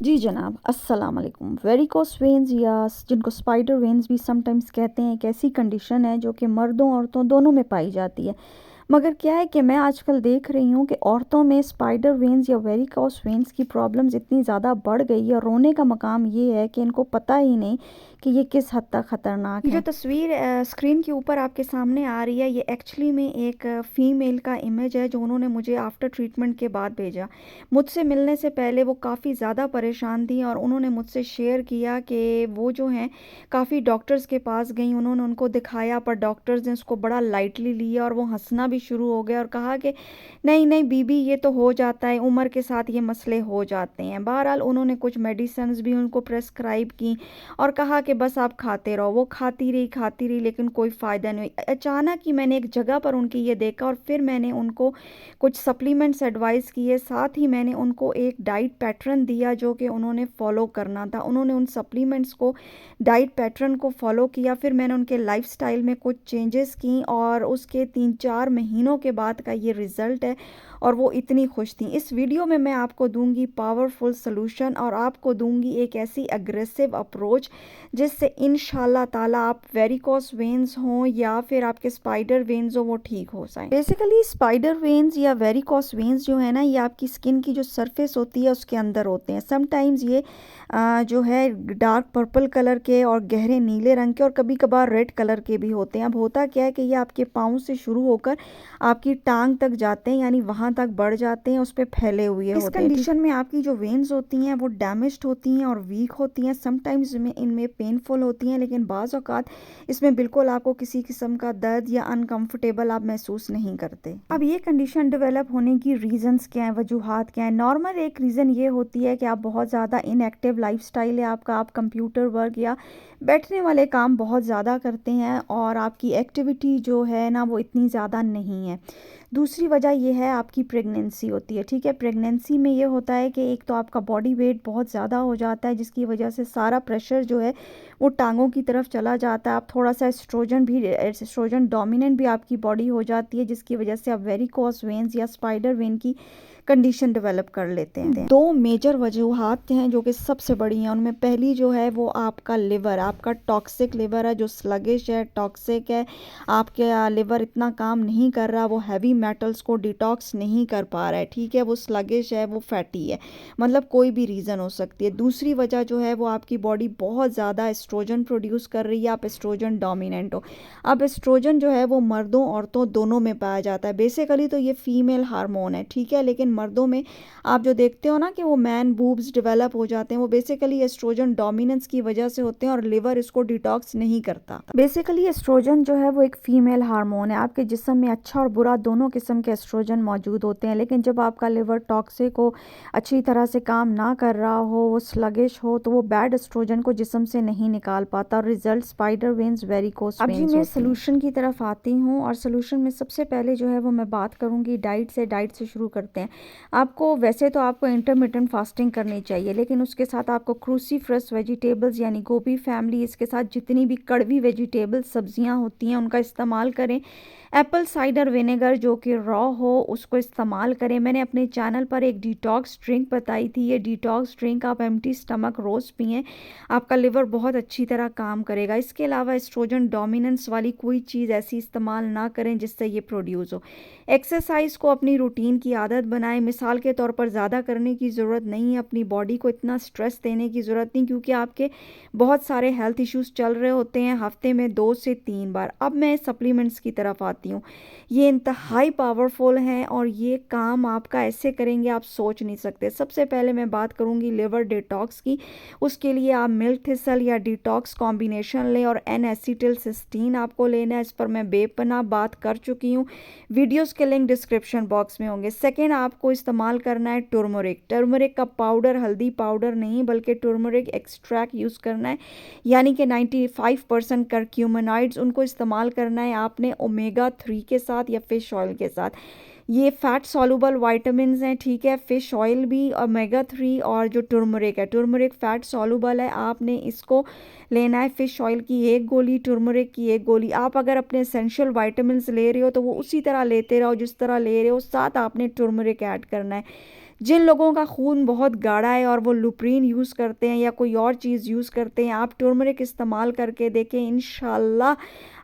जी जनाब, अस्सलाम वालेकुम। वेरिकोस वेन्स या जिनको स्पाइडर वेन्स भी समटाइम्स कहते हैं, एक ऐसी कंडीशन है जो कि मर्दों औरतों दोनों में पाई जाती है। मगर क्या है कि मैं आजकल देख रही हूँ कि औरतों में स्पाइडर वेन्स या वेरिकोस वेन्स की प्रॉब्लम्स इतनी ज़्यादा बढ़ गई है, और रोने का मकाम ये है कि इनको पता ही नहीं कि ये किस हद तक ख़तरनाक है। ये जो तस्वीर स्क्रीन के ऊपर आपके सामने आ रही है, ये एक्चुअली में एक फ़ीमेल का इमेज है जो उन्होंने मुझे आफ्टर ट्रीटमेंट के बाद भेजा। मुझसे मिलने से पहले वो काफ़ी ज़्यादा परेशान थी और उन्होंने मुझसे शेयर किया कि वो जो हैं काफ़ी डॉक्टर्स के पास गई, उन्होंने उनको दिखाया, पर डॉक्टर्स ने उसको बड़ा लाइटली लिया और वो हंसना भी शुरू हो गया और कहा कि नहीं नहीं बीबी, ये तो हो जाता है, उम्र के साथ ये मसले हो जाते हैं। बहरहाल उन्होंने कुछ मेडिसिन्स भी उनको प्रेस्क्राइब की और कहा कि बस आप खाते रहो। वो खाती रही लेकिन कोई फ़ायदा नहीं हुई। अचानक ही मैंने एक जगह पर उनकी ये देखा और फिर मैंने उनको कुछ सप्लीमेंट्स एडवाइस किए, साथ ही मैंने उनको एक डाइट पैटर्न दिया जो कि उन्होंने फॉलो करना था। उन्होंने उन सप्लीमेंट्स को, डाइट पैटर्न को फॉलो किया, फिर मैंने उनके लाइफस्टाइल में कुछ चेंजेस की और उसके 3-4 महीनों के बाद का ये रिज़ल्ट है और वो इतनी खुश थी। इस वीडियो में मैं आपको दूंगी पावरफुल सॉल्यूशन और आपको दूंगी एक ऐसी अग्रेसिव अप्रोच जिससे इंशाल्लाह ताला आप वेरिकोस वेन्स हों या फिर आपके स्पाइडर वेन्स हो वो ठीक हो जाएं। बेसिकली स्पाइडर वेन्स या वेरिकोस वेन्स जो है ना, ये आपकी स्किन की जो सरफेस होती है उसके अंदर होते हैं। समटाइम्स ये जो है डार्क पर्पल कलर के और गहरे नीले रंग के और कभी कभार रेड कलर के भी होते हैं। अब होता क्या है कि ये आपके पाँव से शुरू होकर आपकी टांग तक जाते हैं, यानी वहाँ तक बढ़ जाते हैं, उस पर फैले हुए होते हैं। इस कंडीशन में आपकी जो वेन्स होती हैं वो डैमेज्ड होती हैं और वीक होती हैं। समटाइम्स इनमें पेनफुल होती हैं, लेकिन बाज़ औक़ात इसमें बिल्कुल आपको किसी किस्म का दर्द या अनकंफर्टेबल आप महसूस नहीं करते। अब ये कंडीशन डेवलप होने की रीज़न्स क्या हैं, वजूहात क्या हैं? नॉर्मल एक रीज़न ये होती है कि आप बहुत ज़्यादा इनएक्टिव लाइफस्टाइल है आपका, आप कंप्यूटर वर्क या बैठने वाले काम बहुत ज़्यादा करते हैं और आपकी एक्टिविटी जो है ना वो इतनी ज़्यादा नहीं है। दूसरी वजह ये है आपकी प्रेगनेंसी होती है, ठीक है। प्रेगनेंसी में ये होता है कि एक तो आपका बॉडी वेट बहुत ज़्यादा हो जाता है जिसकी वजह से सारा प्रेशर जो है वो टांगों की तरफ चला जाता है। आप थोड़ा सा एस्ट्रोजन डोमिनेंट भी आपकी बॉडी हो जाती है जिसकी वजह से आप वेरिकोस वेन्स या स्पाइडर वेन की कंडीशन डेवलप कर लेते हैं। दो मेजर वजूहात हैं जो कि सबसे बड़ी हैं। उनमें पहली जो है वो आपका लिवर, आपका टॉक्सिक लिवर है जो स्लगिश है, टॉक्सिक है। आपका लिवर इतना काम नहीं कर रहा, वो हैवी मेटल्स को डिटॉक्स नहीं कर पा रहा है, ठीक है। वो स्लगिश है, वो फैटी है, मतलब कोई भी रीज़न हो सकती है। दूसरी वजह जो है वो आपकी बॉडी बहुत ज़्यादा एस्ट्रोजन प्रोड्यूस कर रही है, आप एस्ट्रोजन डोमिनेंट हो। अब एस्ट्रोजन जो है वो मर्दों औरतों दोनों में पाया जाता है। बेसिकली तो ये फीमेल हार्मोन है, ठीक है, लेकिन मर्दों में आप जो देखते हो ना कि वो मैन बूब्स डेवलप हो जाते हैं, वो बेसिकली एस्ट्रोजन डोमिनेंस की वजह से होते हैं और लिवर इसको डिटॉक्स नहीं करता। बेसिकली एस्ट्रोजन जो है वो एक फीमेल हार्मोन है। आपके जिस्म में अच्छा और बुरा दोनों किस्म के एस्ट्रोजन मौजूद होते हैं, लेकिन जब आपका लिवर टॉक्सिक हो, अच्छी तरह से काम ना कर रहा हो, वो स्लगिश हो, तो वो बैड एस्ट्रोजन को जिस्म से नहीं निकाल पाता और result spider veins varicose veins होते हैं। मैं सोल्यूशन की तरफ आती हूँ और सोल्यूशन में सबसे पहले जो है वो मैं बात करूँगी डाइट से शुरू करते हैं। आपको वैसे तो आपको इंटरमिटेंट फास्टिंग करनी चाहिए, लेकिन उसके साथ आपको क्रूसीफरस वेजिटेबल्स यानी गोभी फैमिली, इसके साथ जितनी भी कड़वी वेजिटेबल्स सब्जियां होती हैं उनका इस्तेमाल करें। एप्पल साइडर विनेगर जो कि रॉ हो उसको इस्तेमाल करें। मैंने अपने चैनल पर एक डिटॉक्स ड्रिंक बताई थी, ये डिटॉक्स ड्रिंक आप एम्प्टी स्टमक रोज़ पिएँ, आपका लिवर बहुत अच्छी तरह काम करेगा। इसके अलावा एस्ट्रोजन डोमिनेंस वाली कोई चीज़ ऐसी इस्तेमाल ना करें जिससे ये प्रोड्यूस हो। एक्सरसाइज को अपनी रूटीन की आदत बनाएं। मिसाल के तौर पर ज़्यादा करने की ज़रूरत नहीं है, अपनी बॉडी को इतना स्ट्रेस देने की ज़रूरत नहीं, क्योंकि आपके बहुत सारे हेल्थ इश्यूज़ चल रहे होते हैं हफ्ते में 2 से 3 बार। अब मैं सप्लीमेंट्स की तरफ आती हूँ। ये इंतहाई पावरफुल हैं और ये काम आपका ऐसे करेंगे आप सोच नहीं सकते। सबसे पहले मैं बात करूँगी लिवर डिटॉक्स की। उसके लिए आप मिल्क थिसल या डिटॉक्स कॉम्बिनेशन लें और N-एसिटिलसिस्टीन आपको लेना है। इस पर मैं बेपनाह बात कर चुकी हूँ, वीडियोस के लिंक डिस्क्रिप्शन बॉक्स में होंगे। सेकेंड, आपको इस्तेमाल करना है टर्मरिक। टर्मरिक का पाउडर, हल्दी पाउडर नहीं बल्कि टर्मरिक एक्सट्रैक्ट यूज़ करना है, यानी कि 95% करक्यूमिनॉइड्स, उनको इस्तेमाल करना है आपने ओमेगा 3 के साथ या फिश ऑयल के साथ। ये फैट सॉल्युबल वाइटामिन हैं, ठीक है। फिश ऑयल भी, ओमेगा 3 और जो टर्मरिक है, टर्मरिक फैट सॉल्युबल है, आपने इसको लेना है। फ़िश ऑयल की 1 गोली, टर्मरिक की 1 गोली। आप अगर अपने एसेंशियल वाइटामिन ले रहे हो तो वो उसी तरह लेते रहो जिस तरह ले रहे हो, साथ आपने टर्मरिक ऐड करना है। जिन लोगों का खून बहुत गाढ़ा है और वो लुप्रीन यूज़ करते हैं या कोई और चीज़ यूज़ करते हैं, आप टर्मरिक इस्तेमाल करके देखें, इंशाल्लाह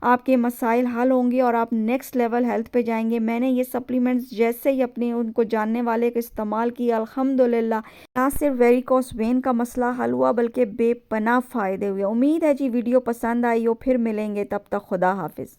आपके मसाइल हल होंगे और आप नेक्स्ट लेवल हेल्थ पे जाएंगे। मैंने ये सप्लीमेंट्स जैसे ही अपने उनको जानने वाले को इस्तेमाल किया, अल्हम्दुलिल्लाह ना सिर्फ वेरिकोस वेन का मसला हल हुआ बल्कि बेपनाह फ़ायदे हुए। उम्मीद है जी वीडियो पसंद आई हो, फिर मिलेंगे, तब तक खुदा हाफिज़।